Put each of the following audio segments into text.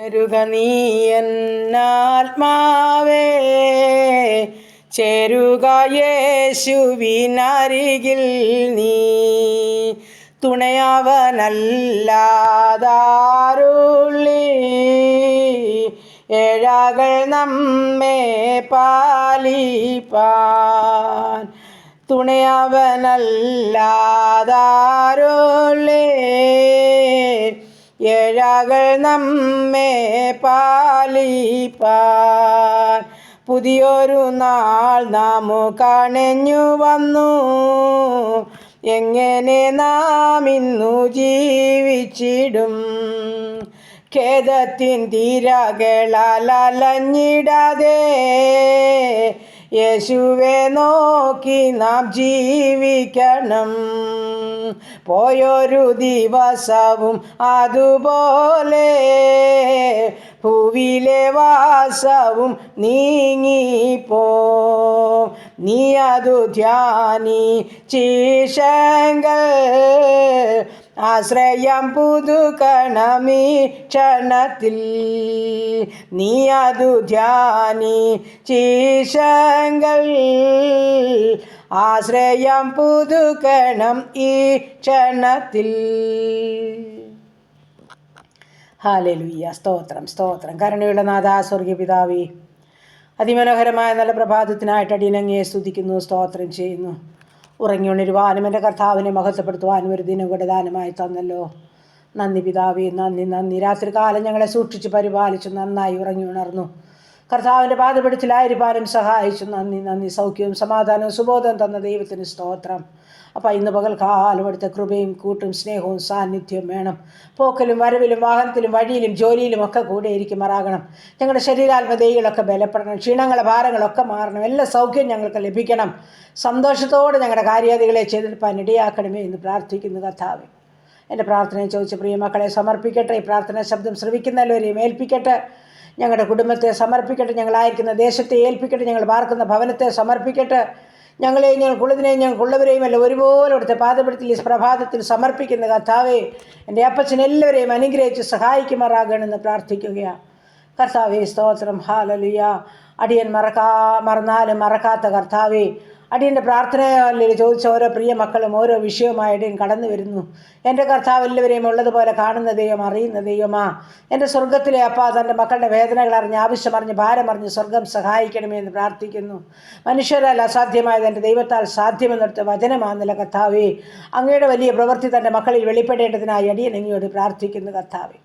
ചേരുക നീ എന്നാത്മാവേ, ചേരുക യേശുവിനരികിൽ നീ. തുണയവനല്ലാതാരുള്ളി ഏഴകൾ നമ്മെ പാലിപ്പാൻ. തുണയവനല്ലാതാരുള്ളി ഏഴകൾ നമ്മെ പാലിപ്പാൻ. പുതിയൊരു നാൾ നമുക്കണഞ്ഞു വന്നു, എങ്ങനെ നാം ഇന്നു ജീവിച്ചിടും? ഖേദത്തിൻ തിരകളാൽ അലഞ്ഞിടാതെ യേശുവെ നോക്കി നാം ജീവിക്കണം. പോയൊരു ദിവസവും അതുപോലെ ഭൂവിലെ വാസവും നീങ്ങിപ്പോ. നീ അതു ധ്യാനിച്ചീശങ്കൽ ആശ്രയം പുതുക്കണമീ ക്ഷണത്തിൽ. നീ അതു ധ്യാനിച്ചീശങ്കൽ ആശ്രയം പുതുക്കണം ഈ ക്ഷണത്തിൽ. ഹല്ലേലൂയ. സ്തോത്രം സ്തോത്രം. കരുണയുള്ള നാഥാ സ്വർഗീയ പിതാവേ, അതിമനോഹരമായ നല്ല പ്രഭാതത്തിനായിട്ട് അടിയനങ്ങയെ സ്തുതിക്കുന്നു, സ്തോത്രം ചെയ്യുന്നു. ഉറങ്ങിയുണരുവാനും എൻ്റെ കർത്താവിനെ മഹത്വപ്പെടുത്തുവാനും ഒരു ദിനം കൂടെ ദാനമായി തന്നല്ലോ. നന്ദി പിതാവേ, നന്ദി നന്ദി. രാത്രികാലം ഞങ്ങളെ സൂക്ഷിച്ച് പരിപാലിച്ചു നന്നായി ഉറങ്ങി ഉണർന്നു കർത്താവിൻ്റെ പാദപീഠത്തിലായിരിക്കാനും സഹായിച്ചു. നന്ദി നന്ദി. സൗഖ്യവും സമാധാനവും സുബോധവും തന്ന ദൈവത്തിന് സ്തോത്രം. അപ്പം ഇന്ന് പകൽക്കാലം എടുത്ത കൃപയും കൂട്ടും സ്നേഹവും സാന്നിധ്യവും വേണം. പോക്കലും വരവിലും വാഹനത്തിലും വഴിയിലും ജോലിയിലും ഒക്കെ കൂടെ ഇരിക്കുമാറാകണം. ഞങ്ങളുടെ ശരീരാത്മദേഹികളൊക്കെ ബലപ്പെടണം. ക്ഷീണങ്ങളെ ഭാരങ്ങളൊക്കെ മാറണം. എല്ലാ സൗഖ്യവും ഞങ്ങൾക്ക് ലഭിക്കണം. സന്തോഷത്തോടെ ഞങ്ങളുടെ കാര്യാദികളെ ചെയ്തെടുപ്പാൻ ഇടയാക്കണമേ എന്ന് പ്രാർത്ഥിക്കുന്നു കർത്താവേ. എൻ്റെ പ്രാർത്ഥനയെ ചോദിച്ച പ്രിയ മക്കളെ സമർപ്പിക്കട്ടെ. ഈ പ്രാർത്ഥന ശബ്ദം ശ്രവിക്കുന്നവരെയും ഏൽപ്പിക്കട്ടെ. ഞങ്ങളുടെ കുടുംബത്തെ സമർപ്പിക്കട്ടെ. ഞങ്ങളായിരിക്കുന്ന ദേശത്തെ ഏൽപ്പിക്കട്ടെ. ഞങ്ങൾ പാർക്കുന്ന ഭവനത്തെ സമർപ്പിക്കട്ടെ. ഞങ്ങളെയും ഞങ്ങൾക്കുള്ളതിനെയും ഞങ്ങൾക്കുള്ളവരെയും അല്ല ഒരുപോലെ അവിടുത്തെ പാദപീഠത്തിൽ ഈ പ്രഭാതത്തിൽ സമർപ്പിക്കുന്ന കർത്താവേ, എൻ്റെ അപ്പച്ചനെല്ലാവരെയും അനുഗ്രഹിച്ച് സഹായിക്കുമാറാകണമെന്ന് പ്രാർത്ഥിക്കുകയാണ് കർത്താവേ. സ്തോത്രം. ഹല്ലേലൂയ. അടിയൻ മറന്നാലും മറക്കാത്ത കർത്താവേ, അടിയൻ്റെ പ്രാർത്ഥനയിൽ ചോദിച്ച ഓരോ പ്രിയ മക്കളും ഓരോ വിഷയവുമായി അടിയൻ കടന്നു വരുന്നു. എൻ്റെ കർത്താവ് എല്ലാവരെയും ഉള്ളതുപോലെ കാണുന്ന ദൈവം, അറിയുന്ന ദൈവമാ. എൻ്റെ സ്വർഗത്തിലെ അപ്പ തൻ്റെ മക്കളുടെ വേദനകൾ അറിഞ്ഞ്, ആവശ്യമറിഞ്ഞ്, ഭാരമറിഞ്ഞ് സ്വർഗം സഹായിക്കണമേ എന്ന് പ്രാർത്ഥിക്കുന്നു. മനുഷ്യരാൽ അസാധ്യമായത് എൻ്റെ ദൈവത്താൽ സാധ്യമെന്നെടുത്ത വചനമാണെന്നുള്ള കർത്താവേ, അങ്ങയുടെ വലിയ പ്രവൃത്തി തൻ്റെ മക്കളിൽ വെളിപ്പെടേണ്ടതിനായി അടിയൻ അങ്ങയോട് പ്രാർത്ഥിക്കുന്നു കർത്താവേ.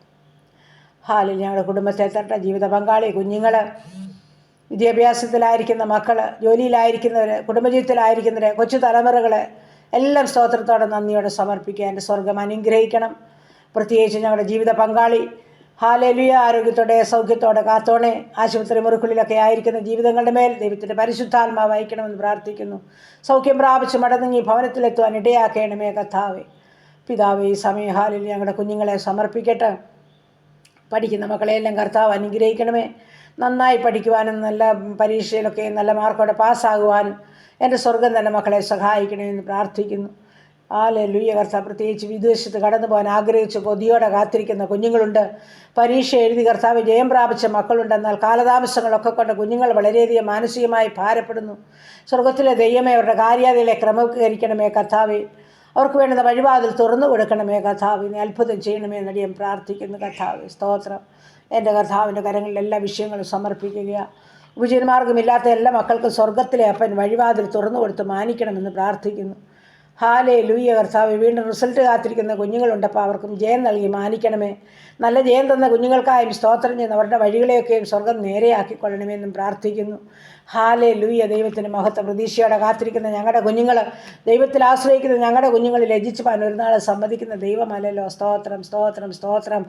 ഹാലിൽ ഞങ്ങളുടെ കുടുംബത്തെ തട്ട ജീവിത പങ്കാളി, കുഞ്ഞുങ്ങൾ, വിദ്യാഭ്യാസത്തിലായിരിക്കുന്ന മക്കൾ, ജോലിയിലായിരിക്കുന്നവർ, കുടുംബജീവിതത്തിലായിരിക്കുന്നവർ, കൊച്ചു തലമുറകൾ എല്ലാം സ്തോത്രത്തോടെ നന്ദിയോടെ സമർപ്പിക്കുക. എൻ്റെ സ്വർഗം അനുഗ്രഹിക്കണം. പ്രത്യേകിച്ച് ഞങ്ങളുടെ ജീവിത പങ്കാളി ഹല്ലേലൂയ ആരോഗ്യത്തോടെ സൗഖ്യത്തോടെ കാത്തോണെ. ആശുപത്രി മുറിക്കുള്ളിലൊക്കെ ആയിരിക്കുന്ന ജീവിതങ്ങളുടെ മേൽ ദൈവത്തിൻ്റെ പരിശുദ്ധാത്മാവ് വഹിക്കണമെന്ന് പ്രാർത്ഥിക്കുന്നു. സൗഖ്യം പ്രാപിച്ച് മടങ്ങി ഭവനത്തിലെത്തുവാൻ ഇടയാക്കണമേ കർത്താവേ. പിതാവേ, ഈ സമയം ഹാലിൽ ഞങ്ങളുടെ കുഞ്ഞുങ്ങളെ സമർപ്പിക്കട്ടെ. പഠിക്കുന്ന മക്കളെയെല്ലാം കർത്താവ് അനുഗ്രഹിക്കണമേ. നന്നായി പഠിക്കുവാനും നല്ല പരീക്ഷയിലൊക്കെ നല്ല മാർക്കോടെ പാസ്സാകുവാനും എൻ്റെ സ്വർഗം തന്നെ മക്കളെ സഹായിക്കണമെന്ന് പ്രാർത്ഥിക്കുന്നു. ഹല്ലേലൂയ. കർത്താവ് പ്രത്യേകിച്ച് വിദേശത്ത് കടന്നു പോകാൻ ആഗ്രഹിച്ച് കൊതിയോടെ കാത്തിരിക്കുന്ന കുഞ്ഞുങ്ങളുണ്ട്. പരീക്ഷ എഴുതി കർത്താവ് ജയം പ്രാപിച്ച മക്കളുണ്ട്. എന്നാൽ കാലതാമസങ്ങളൊക്കെ കൊണ്ട് കുഞ്ഞുങ്ങൾ വളരെയധികം മാനസികമായി ഭാരപ്പെടുന്നു. സ്വർഗത്തിലെ ദൈവമേ, അവരുടെ കാര്യാദികളെ ക്രമീകരിക്കണമേ കർത്താവേ. അവർക്ക് വേണ്ടുന്ന വഴിവാതിൽ തുറന്നു കൊടുക്കണമേ കർത്താവ്. ഇനി അത്ഭുതം ചെയ്യണമേ എന്നടിയും പ്രാർത്ഥിക്കുന്നു കർത്താവ്. സ്തോത്രം. എൻ്റെ കർത്താവിൻ്റെ കരങ്ങളിൽ എല്ലാ വിഷയങ്ങളും സമർപ്പിക്കുക. ഉപജീവനമാർഗമില്ലാത്ത എല്ലാ മക്കൾക്കും സ്വർഗത്തിലെ അപ്പൻ വഴിവാതിൽ തുറന്നു കൊടുത്ത് മാനിക്കണമെന്ന് പ്രാർത്ഥിക്കുന്നു. ഹല്ലേലൂയ. കർത്താവ്, വീണ്ടും റിസൾട്ട് കാത്തിരിക്കുന്ന കുഞ്ഞുങ്ങളുണ്ടപ്പോൾ അവർക്കും ജയം നൽകി മാനിക്കണമേ. നല്ല ജയം തന്ന കുഞ്ഞുങ്ങൾക്കായും സ്തോത്രം ചെയ്യുന്ന അവരുടെ വഴികളെയൊക്കെയും സ്വർഗം നേരെയാക്കിക്കൊള്ളണമെന്നും പ്രാർത്ഥിക്കുന്നു. ഹല്ലേലൂയ. ദൈവത്തിൻ്റെ മഹത്വ പ്രതീക്ഷയോടെ കാത്തിരിക്കുന്ന ഞങ്ങളുടെ കുഞ്ഞുങ്ങൾ, ദൈവത്തിൽ ആശ്രയിക്കുന്ന ഞങ്ങളുടെ കുഞ്ഞുങ്ങൾ ലജ്ജിച്ചുവാൻ ഒരു നാൾ സമ്മതിക്കുന്ന ദൈവമല്ലല്ലോ. സ്തോത്രം സ്തോത്രം സ്തോത്രം.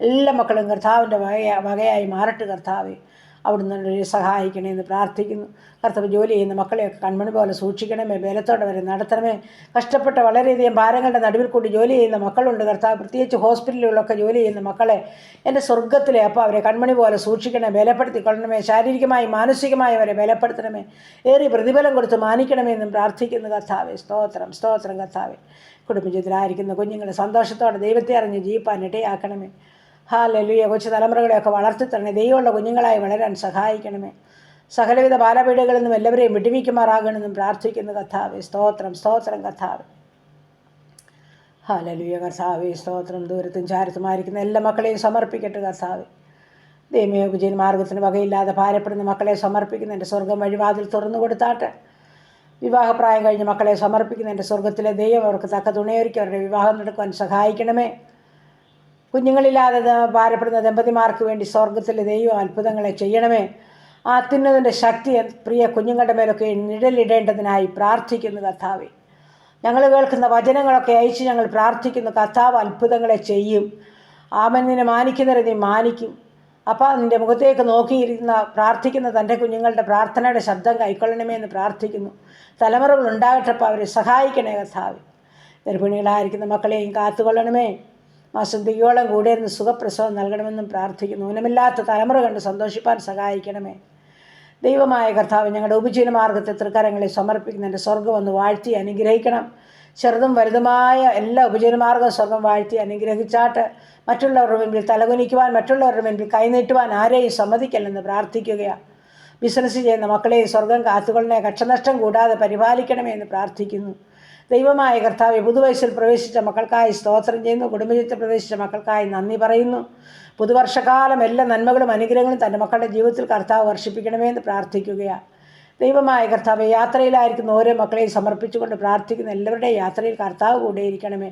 എല്ലാ മക്കളും കർത്താവിൻ്റെ വകയായി മാറട്ടെ കർത്താവേ. അവിടുന്ന് സഹായിക്കണേ എന്ന് പ്രാർത്ഥിക്കുന്നു. കർത്താവ്, ജോലി ചെയ്യുന്ന മക്കളെയൊക്കെ കൺമണി പോലെ സൂക്ഷിക്കണമേ. ബലത്തോടെ വരെ നടത്തണമേ. കഷ്ടപ്പെട്ട വളരെയധികം ഭാരങ്ങളുടെ നടുവിൽ കൂടി ജോലി ചെയ്യുന്ന മക്കളുണ്ട് കർത്താവ്. പ്രത്യേകിച്ച് ഹോസ്പിറ്റലുകളിലൊക്കെ ജോലി ചെയ്യുന്ന മക്കളെ എൻ്റെ സ്വർഗത്തിലെ അപ്പോൾ അവരെ കൺമണി പോലെ സൂക്ഷിക്കണമേ, ബലപ്പെടുത്തിക്കൊള്ളണമേ. ശാരീരികമായി മാനസികമായി അവരെ ബലപ്പെടുത്തണമേ. ഏറി പ്രതിഫലം കൊടുത്ത് മാനിക്കണമേ എന്നും പ്രാർത്ഥിക്കുന്നു കർത്താവേ. സ്തോത്രം സ്തോത്രം കർത്താവേ. കുടുംബജീവിതത്തിലായിരിക്കുന്ന കുഞ്ഞുങ്ങളെ സന്തോഷത്തോടെ ദൈവത്തെ അറിഞ്ഞ് ജീവിപ്പാൻ ഇടയാക്കണമേ. ഹല്ലേലൂയ. കൊച്ചു തലമുറകളെയൊക്കെ വളർത്തിത്തരണേ. ദൈവമുള്ള കുഞ്ഞുങ്ങളായി വളരാൻ സഹായിക്കണമേ. സകലവിധ ബാലപീഠകളിൽ നിന്നും എല്ലാവരെയും വിടുവിക്കുമാറാകണമെന്നും പ്രാർത്ഥിക്കുന്നു കർത്താവേ. സ്തോത്രം സ്തോത്രം കർത്താവേ. ഹല്ലേലൂയ കർത്താവേ. സ്തോത്രം. ദൂരത്തും ചാരത്തുമായിരിക്കുന്ന എല്ലാ മക്കളെയും സമർപ്പിക്കട്ടെ കർത്താവേ. ദൈവമേ, വിജയൻ മാർഗത്തിന് വകയില്ലാതെ ഭാരപ്പെടുന്ന മക്കളെ സമർപ്പിക്കുന്ന എൻ്റെ സ്വർഗം വഴിവാതിൽ തുറന്നു കൊടുത്താട്ടെ. വിവാഹപ്രായം കഴിഞ്ഞ് മക്കളെ സമർപ്പിക്കുന്ന എൻ്റെ സ്വർഗത്തിലെ ദൈവം അവർക്ക് തക്ക തുണയൊരുക്കി അവരുടെ വിവാഹം നടക്കുവാൻ സഹായിക്കണമേ. കുഞ്ഞുങ്ങളില്ലാതെ ഭാരപ്പെടുന്ന ദമ്പതിമാർക്ക് വേണ്ടി സ്വർഗത്തിലെ ദൈവം അത്ഭുതങ്ങളെ ചെയ്യണമേ. ആ അത്യുന്നതിൻ്റെ ശക്തി പ്രിയ കുഞ്ഞുങ്ങളുടെ മേലൊക്കെ നിഴലിടേണ്ടതിനായി പ്രാർത്ഥിക്കുന്നു കർത്താവേ. ഞങ്ങൾ കേൾക്കുന്ന വചനങ്ങളൊക്കെ അയച്ച് ഞങ്ങൾ പ്രാർത്ഥിക്കുന്നു. കർത്താവ് അത്ഭുതങ്ങളെ ചെയ്യും. ആമൻ. നിന്നെ മാനിക്കുന്നവരെ നീ മാനിക്കും. അപ്പോൾ നിൻ്റെ മുഖത്തേക്ക് നോക്കിയിരുന്ന പ്രാർത്ഥിക്കുന്ന തൻ്റെ കുഞ്ഞുങ്ങളുടെ പ്രാർത്ഥനയുടെ ശബ്ദം കൈക്കൊള്ളണമേ എന്ന് പ്രാർത്ഥിക്കുന്നു. തലമുറകൾ ഉണ്ടാകട്ടപ്പോൾ അവരെ സഹായിക്കണേ കർത്താവേ. ഗർഭിണികളായിരിക്കുന്ന മക്കളെയും കാത്തുകൊള്ളണമേ. മാസം തികയോളം കൂടെ ഇരുന്ന് സുഖപ്രസവം നൽകണമെന്നും പ്രാർത്ഥിക്കുന്നു. ഊനമില്ലാത്ത തലമുറ കണ്ട് സന്തോഷിപ്പാൻ സഹായിക്കണമേ. ദൈവമായ കർത്താവ്, ഞങ്ങളുടെ ഉപജീവനമാർഗത്തെ തൃക്കരങ്ങളെ സമർപ്പിക്കുന്ന എൻ്റെ സ്വർഗം ഒന്ന് വാഴ്ത്തി അനുഗ്രഹിക്കണം. ചെറുതും വലുതുമായ എല്ലാ ഉപജീവനമാർഗ്ഗം സ്വർഗം വാഴ്ത്തി അനുഗ്രഹിച്ചാട്ട് മറ്റുള്ളവരുടെ മുൻപിൽ തലകുനിക്കുവാൻ, മറ്റുള്ളവരുടെ മുൻപിൽ കൈനീട്ടുവാൻ ആരെയും സമ്മതിക്കല്ലെന്ന് പ്രാർത്ഥിക്കുകയാണ്. ബിസിനസ് ചെയ്യുന്ന മക്കളെയും സ്വർഗം കാത്തുകൊള്ളണേ. കക്ഷനഷ്ടം കൂടാതെ പരിപാലിക്കണമേ എന്ന് പ്രാർത്ഥിക്കുന്നു. ദൈവമായ കർത്താവെ, പുതുവയസ്സിൽ പ്രവേശിച്ച മക്കൾക്കായി സ്തോത്രം ചെയ്യുന്നു. കുടുംബജീവിതത്തിൽ പ്രവേശിച്ച മക്കൾക്കായി നന്ദി പറയുന്നു. പുതുവർഷകാലം എല്ലാ നന്മകളും അനുഗ്രഹങ്ങളും തൻ്റെ മക്കളുടെ ജീവിതത്തിൽ കർത്താവ് വർഷിപ്പിക്കണമേ എന്ന് പ്രാർത്ഥിക്കുകയാണ്. ദൈവമായ കർത്താവ്, യാത്രയിലായിരിക്കുന്ന ഓരോ മക്കളെയും സമർപ്പിച്ചുകൊണ്ട് പ്രാർത്ഥിക്കുന്ന എല്ലാവരുടെയും യാത്രയിൽ കർത്താവ് കൂടെയിരിക്കണമേ.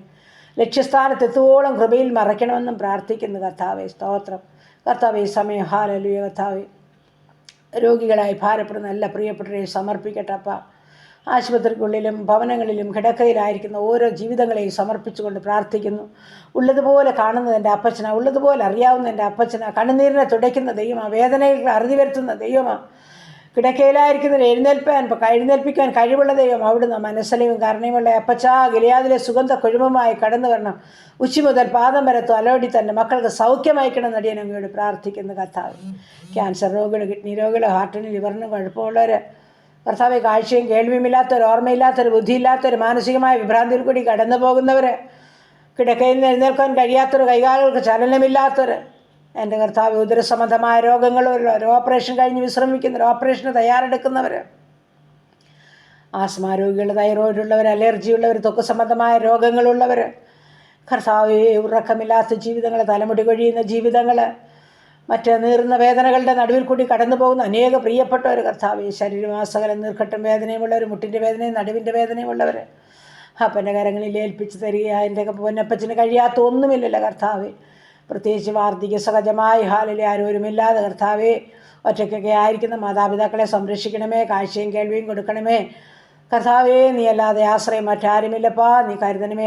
ലക്ഷ്യസ്ഥാനത്തെത്തുവോളം കൃപയിൽ മറയ്ക്കണമെന്നും പ്രാർത്ഥിക്കുന്നു കർത്താവെ. സ്തോത്രം കർത്താവെ. ഈ സമയം ഹല്ലേലൂയ കർത്താവെ. രോഗികളായി ഭാരപ്പെടുന്ന എല്ലാ പ്രിയപ്പെട്ടവരെയും സമർപ്പിക്കട്ടെ അപ്പ. ആശുപത്രിക്കുള്ളിലും ഭവനങ്ങളിലും കിടക്കയിലായിരിക്കുന്ന ഓരോ ജീവിതങ്ങളെയും സമർപ്പിച്ചുകൊണ്ട് പ്രാർത്ഥിക്കുന്നു. ഉള്ളതുപോലെ കാണുന്നത് എൻ്റെ അപ്പച്ചന, ഉള്ളതുപോലെ അറിയാവുന്ന എൻ്റെ അപ്പച്ചന, കണ്ണുനീരിനെ തുടയ്ക്കുന്ന ദൈവമാണ്, വേദനകൾ അറുതി വരുത്തുന്ന ദൈവമാണ്. കിടക്കയിലായിരിക്കുന്നവർ എഴുന്നേൽപ്പിക്കാൻ കഴിവുള്ള ദൈവം അവിടുന്ന്. മനസ്സലിയും കരുണയുമുള്ള അപ്പച്ചാ, ഗിലിയാദിലെ സുഗന്ധ കുഴുമമായി കടന്നു വരണം. ഉച്ചി മുതൽ പാദം വരെ അലോടി തന്നെ മക്കൾക്ക് സൗഖ്യമയക്കണം നടിയൻ അങ്ങോട്ട് പ്രാർത്ഥിക്കുന്നു കർത്താവ്. ക്യാൻസർ രോഗികൾ, കിഡ്നി രോഗികൾ, ഹാർട്ടിന് ലിവറിന് കുഴപ്പമുള്ളവർ കർത്താവ്, കാഴ്ചയും കേൾവിയുമില്ലാത്തവർ, ഓർമ്മയില്ലാത്തവർ, ബുദ്ധിയില്ലാത്തവർ, മാനസികമായ വിഭ്രാന്തിയിൽ കൂടി കടന്നു പോകുന്നവർ, കിടക്കയിൽ നിന്ന് എഴുന്നേൽക്കാൻ കഴിയാത്തവർ, കൈകാലുകൾക്ക് ചലനമില്ലാത്തവർ, എൻ്റെ കർത്താവ്, ഉദരസംബന്ധമായ രോഗങ്ങളുള്ളവർ, ഓപ്പറേഷൻ കഴിഞ്ഞ് വിശ്രമിക്കുന്നവർ, ഓപ്പറേഷന് തയ്യാറെടുക്കുന്നവർ, ആസ്മ രോഗികൾ, തൈറോയിഡുള്ളവർ, അലർജിയുള്ളവർ, ത്വക്ക് സംബന്ധമായ രോഗങ്ങളുള്ളവർ, കർത്താവ്, ഉറക്കമില്ലാത്ത ജീവിതങ്ങൾ, തലമുടി കൊഴിയുന്ന ജീവിതങ്ങൾ, മറ്റ് നീറുന്ന വേദനകളുടെ നടുവിൽ കൂടി കടന്നു പോകുന്ന അനേക പ്രിയപ്പെട്ടവർ കർത്താവ്, ശരീരമാസകലം നീർക്കെട്ടും വേദനയുമുള്ളവർ, മുട്ടിൻ്റെ വേദനയും നടുവിൻ്റെ വേദനയുമുള്ളവർ അപ്പൻ്റെ കരങ്ങളിൽ ഏൽപ്പിച്ച് തരിക. എൻ്റെ പൊന്നപ്പച്ചന് കഴിയാത്ത ഒന്നുമില്ലല്ലോ കർത്താവ്. പ്രത്യേകിച്ച് വാർദ്ധക്യ സഹജമായി ഹാലിലെ ആരോരുമില്ലാതെ കർത്താവെ, ഒറ്റയ്ക്കൊക്കെ ആയിരിക്കുന്ന മാതാപിതാക്കളെ സംരക്ഷിക്കണമേ. കാഴ്ചയും കേൾവിയും കൊടുക്കണമേ കർത്താവേ. നീ അല്ലാതെ ആശ്രയം മറ്റാരുമില്ലപ്പാ. നീ കരുതണമേ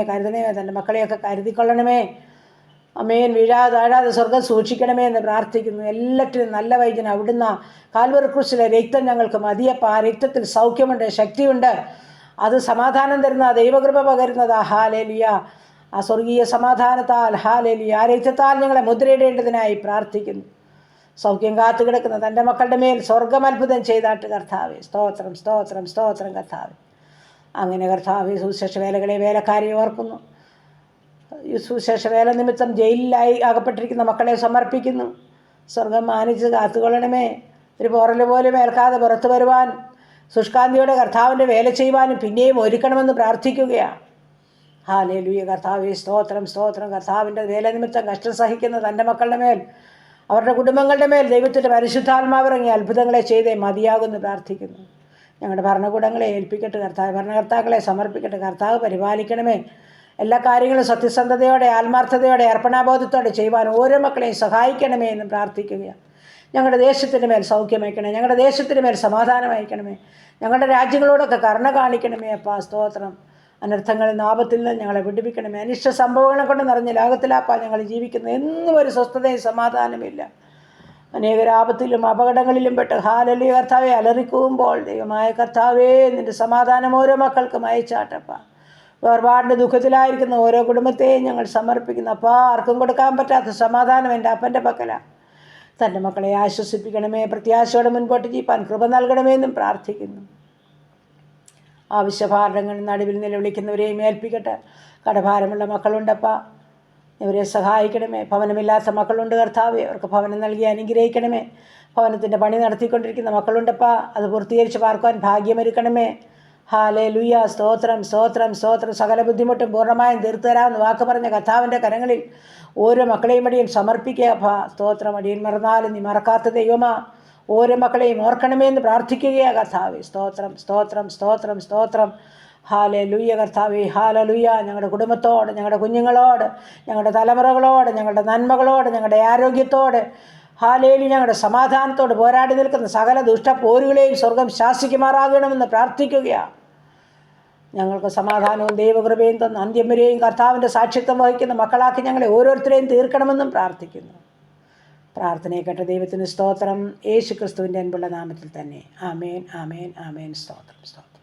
തൻ്റെ മക്കളെയൊക്കെ കരുതിക്കൊള്ളണമേ. അമേൻ. വീഴാതെ താഴാതെ സ്വർഗം സൂക്ഷിക്കണമേ എന്ന് പ്രാർത്ഥിക്കുന്നു. എല്ലാറ്റിനും നല്ല വൈദ്യൻ അവിടുന്ന്. കാൽവറി ക്രൂശിലെ രക്തം ഞങ്ങൾക്ക് മതിയപ്പോൾ. ആ രക്തത്തിൽ സൗഖ്യമുണ്ട്, ശക്തിയുണ്ട്. അത് സമാധാനം തരുന്ന, ദൈവകൃപ പകരുന്നത്. ഹല്ലേലൂയ. ആ സ്വർഗീയ സമാധാനത്താൽ, ഹല്ലേലൂയ, ആ രക്തത്താൽ ഞങ്ങളെ മുദ്രയിടേണ്ടതിനായി പ്രാർത്ഥിക്കുന്നു. സൗഖ്യം കാത്തു കിടക്കുന്ന തൻ്റെ മക്കളുടെ മേൽ സ്വർഗം അത്ഭുതം ചെയ്താട്ട് കർത്താവേ. സ്തോത്രം സ്തോത്രം സ്തോത്രം കർത്താവേ. അങ്ങനെ കർത്താവേ, സുവിശേഷ വേലകളെ വേലക്കാരിയെ ഓർക്കുന്നു. സുവിശേഷ വേല നിമിത്തം ജയിലിലായി അകപ്പെട്ടിരിക്കുന്ന മക്കളെ സമർപ്പിക്കുന്നു. സ്വർഗം മാനിച്ച് കാത്തുകൊള്ളണമേ. ഒരു പോറൽ പോലും ഏൽക്കാതെ പുറത്തു വരുവാൻ, ശുഷ്കാന്തിയോടെ കർത്താവിൻ്റെ വേല ചെയ്യുവാനും പിന്നെയും ഒരുക്കണമെന്ന് പ്രാർത്ഥിക്കുകയാണ്. ഹല്ലേലൂയ കർത്താവേ. സ്തോത്രം സ്തോത്രം. കർത്താവിൻ്റെ വേല നിമിത്തം കഷ്ടം സഹിക്കുന്ന തൻ്റെ മക്കളുടെ മേൽ, അവരുടെ കുടുംബങ്ങളുടെ മേൽ ദൈവത്തിൻ്റെ പരിശുദ്ധാത്മാവിറങ്ങി അത്ഭുതങ്ങളെ ചെയ്തേ മതിയാകുമെന്ന് പ്രാർത്ഥിക്കുന്നു. ഞങ്ങളുടെ ഭരണകൂടങ്ങളെ ഏൽപ്പിക്കട്ടെ കർത്താവ്. ഭരണകർത്താക്കളെ സമർപ്പിക്കട്ടെ കർത്താവ്. പരിപാലിക്കണമേ. എല്ലാ കാര്യങ്ങളും സത്യസന്ധതയോടെ, ആത്മാർത്ഥതയോടെ, അർപ്പണാബോധത്തോടെ ചെയ്യുവാൻ ഓരോ മക്കളെയും സഹായിക്കണമേ എന്നും പ്രാർത്ഥിക്കുകയാണ്. ഞങ്ങളുടെ ദേശത്തിന് മേൽ സൗഖ്യമയക്കണമേ. ഞങ്ങളുടെ ദേശത്തിന് മേൽ സമാധാനം അയക്കണമേ. ഞങ്ങളുടെ രാജ്യങ്ങളോടൊക്കെ കരുണ കാണിക്കണമേ അപ്പാ. സ്തോത്രം. അനർത്ഥങ്ങളിൽ നിന്ന്, ആപത്തിൽ നിന്ന് ഞങ്ങളെ വിടുവിക്കണമേ. അനിഷ്ട സംഭവങ്ങളെ കൊണ്ട് നിറഞ്ഞ ലോകത്തിലാപ്പാ ഞങ്ങൾ ജീവിക്കുന്നത്. എന്നും ഒരു സ്വസ്ഥതയും സമാധാനമില്ല. അനേക ആപത്തിലും അപകടങ്ങളിലും പെട്ട് ഹല്ലേലൂയ കർത്താവെ അലറിക്കുമ്പോൾ, ദൈവമായ കർത്താവേ, നിൻ്റെ സമാധാനം ഓരോ മക്കൾക്കും അയച്ചാട്ടപ്പാ. വേർപാടിൻ്റെ ദുഃഖത്തിലായിരിക്കുന്ന ഓരോ കുടുംബത്തെയും ഞങ്ങൾ സമർപ്പിക്കുന്നു അപ്പാ. ആർക്കും കൊടുക്കാൻ പറ്റാത്ത സമാധാനം എൻ്റെ അപ്പൻ്റെ പക്കലാണ്. തൻ്റെ മക്കളെ ആശ്വസിപ്പിക്കണമേ. പ്രത്യാശയോടെ മുൻപോട്ട് ജീവിപ്പാൻ കൃപ നൽകണമെന്നും പ്രാർത്ഥിക്കുന്നു. ആവശ്യഭാരങ്ങളിൽ നടുവിൽ നിലവിളിക്കുന്നവരെയും ഏൽപ്പിക്കട്ടെ. കടഭാരമുള്ള മക്കളുണ്ടപ്പാ. ഇവരെ സഹായിക്കണമേ. ഭവനമില്ലാത്ത മക്കളുണ്ട് കർത്താവേ, അവർക്ക് ഭവനം നൽകി അനുഗ്രഹിക്കണമേ. ഭവനത്തിൻ്റെ പണി നടത്തിക്കൊണ്ടിരിക്കുന്ന മക്കളുണ്ടപ്പാ, അത് പൂർത്തീകരിച്ച് പാർക്കുവാൻ ഭാഗ്യമൊരുക്കണമേ. ഹല്ലേലൂയ. സ്തോത്രം സ്തോത്രം സ്തോത്രം. സകല ബുദ്ധിമുട്ടും പൂർണ്ണമായും തീർത്തു തരാമെന്ന് വാക്ക് പറഞ്ഞ കർത്താവിൻ്റെ കരങ്ങളിൽ ഓരോ മക്കളെയും അടിയൻ സമർപ്പിക്കുക. സ്തോത്രം. അടിയൻ മറന്നാലും നീ മറക്കാത്ത ദൈവമാ. ഓരോ മക്കളെയും ഓർക്കണമേ എന്ന് പ്രാർത്ഥിക്കുകയാണ് കർത്താവേ. സ്തോത്രം സ്തോത്രം സ്തോത്രം സ്തോത്രം. ഹല്ലേലൂയ കർത്താവേ, ഹല്ലേലൂയ. ഞങ്ങളുടെ കുടുംബത്തോട്, ഞങ്ങളുടെ കുഞ്ഞുങ്ങളോട്, ഞങ്ങളുടെ തലമുറകളോട്, ഞങ്ങളുടെ നന്മകളോട്, ഞങ്ങളുടെ ആരോഗ്യത്തോട്, ഹല്ലേലൂയ, ഞങ്ങളുടെ സമാധാനത്തോട് പോരാടി നിൽക്കുന്ന സകല ദുഷ്ടപ്പോരുകളെയും സ്വർഗം ശാസിക്കുമാറാകണമെന്ന് പ്രാർത്ഥിക്കുകയാണ്. ഞങ്ങൾക്ക് സമാധാനവും ദൈവകൃപയും തന്ന അന്ത്യം വരെയും കർത്താവിൻ്റെ സാക്ഷിത്വം വഹിക്കുന്ന മക്കളാക്കി ഞങ്ങളെ ഓരോരുത്തരെയും തീർക്കണമെന്നും പ്രാർത്ഥിക്കുന്നു. പ്രാർത്ഥനയെ കേട്ട ദൈവത്തിന് സ്തോത്രം. യേശു ക്രിസ്തുവിൻ്റെ അൻപുള്ള നാമത്തിൽ തന്നെ. ആമേൻ ആമേൻ ആമേൻ. സ്തോത്രം സ്തോത്രം.